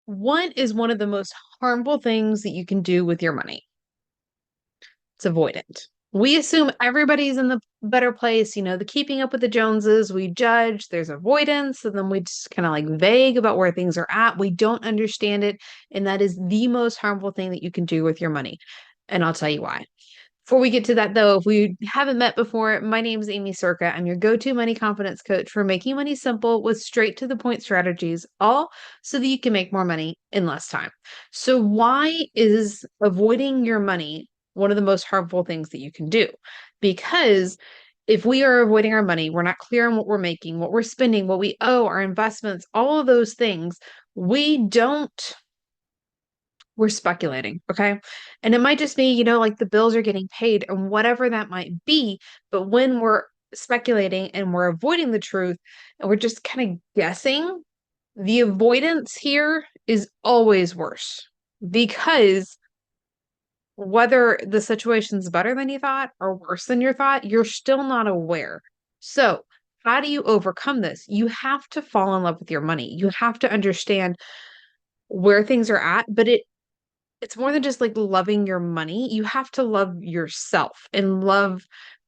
What is one of the most harmful things that you can do with your money? It's avoidant. We assume everybody's in the better place, the keeping up with the Joneses. We judge, there's avoidance, and then we just kind of like vague about where things are at. We don't understand it. And that is the most harmful thing that you can do with your money. And I'll tell you why. Before we get to that, though, if we haven't met before, my name is Aimee Cerka. I'm your go to money confidence coach for making money simple with straight to the point strategies, all so that you can make more money in less time. So, why is avoiding your money one of the most harmful things that you can do? Because if we are avoiding our money, we're not clear on what we're making, what we're spending, what we owe, our investments, all of those things, we don't we're speculating, okay? And it might just be, like the bills are getting paid and whatever that might be. But when we're speculating and we're avoiding the truth and we're just kind of guessing, the avoidance here is always worse because whether the situation's better than you thought or worse than you thought, you're still not aware. So, how do you overcome this? You have to fall in love with your money. You have to understand where things are at, but it's more than just like loving your money. You have to love yourself and love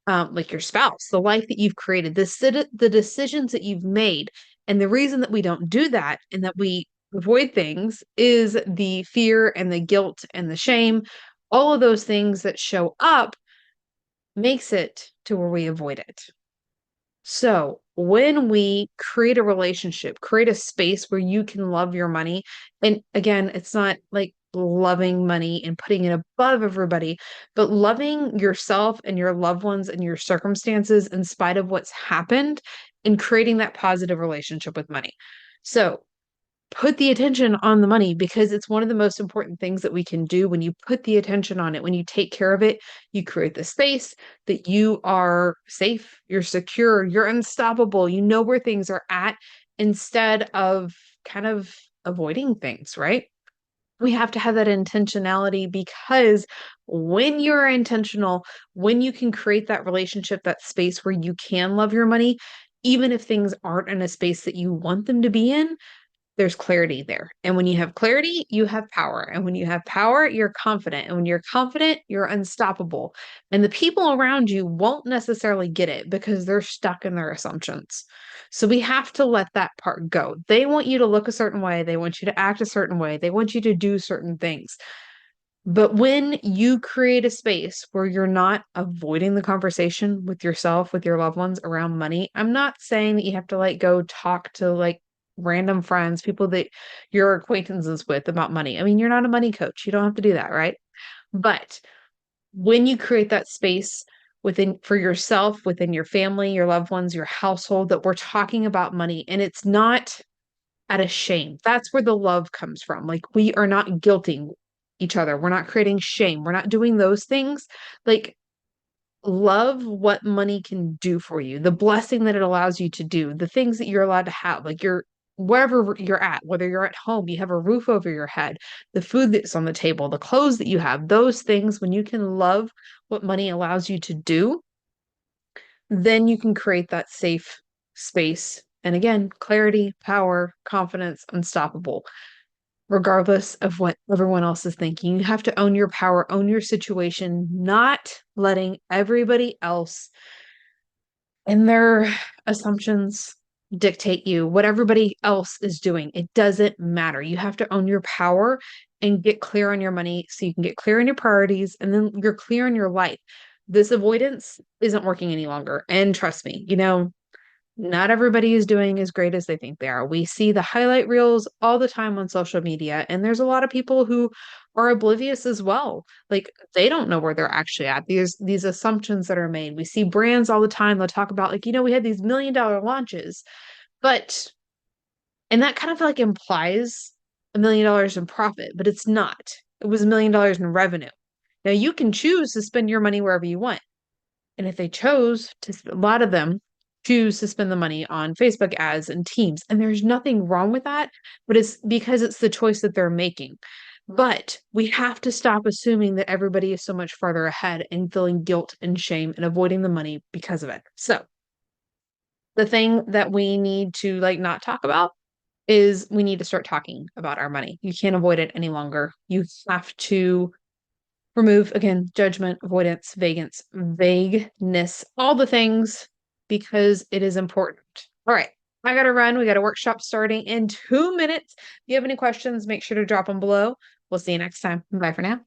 like your spouse, the life that you've created, the decisions that you've made. And the reason that we don't do that and that we avoid things is the fear and the guilt and the shame. All of those things that show up makes it to where we avoid it. So, when we create a relationship, create a space where you can love your money, and again, it's not like loving money and putting it above everybody, but loving yourself and your loved ones and your circumstances in spite of what's happened and creating that positive relationship with money. So, put the attention on the money because it's one of the most important things that we can do when you put the attention on it, when you take care of it, you create the space that you are safe, you're secure, you're unstoppable, you know where things are at instead of kind of avoiding things, right? We have to have that intentionality because when you're intentional, when you can create that relationship, that space where you can love your money, even if things aren't in a space that you want them to be in, there's clarity there. And when you have clarity, you have power. And when you have power, you're confident. And when you're confident, you're unstoppable. And the people around you won't necessarily get it because they're stuck in their assumptions. So we have to let that part go. They want you to look a certain way, they want you to act a certain way, they want you to do certain things. But when you create a space where you're not avoiding the conversation with yourself, with your loved ones around money, I'm not saying that you have to like go talk to like random friends, people that you're acquaintances with about money. I mean, you're not a money coach. You don't have to do that, right? But when you create that space within for yourself, within your family, your loved ones, your household, that we're talking about money and it's not out of shame. That's where the love comes from. Like we are not guilting each other. We're not creating shame. We're not doing those things. Like love what money can do for you, the blessing that it allows you to do, the things that you're allowed to have, like you're wherever you're at, whether you're at home, you have a roof over your head, the food that's on the table, the clothes that you have, those things, when you can love what money allows you to do, then you can create that safe space. And again, clarity, power, confidence, unstoppable, regardless of what everyone else is thinking. You have to own your power, own your situation, not letting everybody else and their assumptions dictate you, what everybody else is doing. It doesn't matter. You have to own your power and get clear on your money so you can get clear on your priorities and then you're clear in your life. This avoidance isn't working any longer. And trust me, not everybody is doing as great as they think they are. We see the highlight reels all the time on social media, and there's a lot of people who are oblivious as well. Like they don't know where they're actually at. These assumptions that are made. We see brands all the time. They'll talk about like, we had these $1 million launches, but and that kind of like implies $1 million in profit, but it's not. It was $1 million in revenue. Now you can choose to spend your money wherever you want. And if they chose to, a lot of them choose to spend the money on Facebook ads and Teams. And there's nothing wrong with that, but it's because it's the choice that they're making. But we have to stop assuming that everybody is so much farther ahead and feeling guilt and shame and avoiding the money because of it. So the thing that we need to like not talk about is we need to start talking about our money. You can't avoid it any longer. You have to remove, again, judgment, avoidance, vagueness, all the things, because it is important. All right. I got to run. We got a workshop starting in 2 minutes. If you have any questions, make sure to drop them below. We'll see you next time. Bye for now.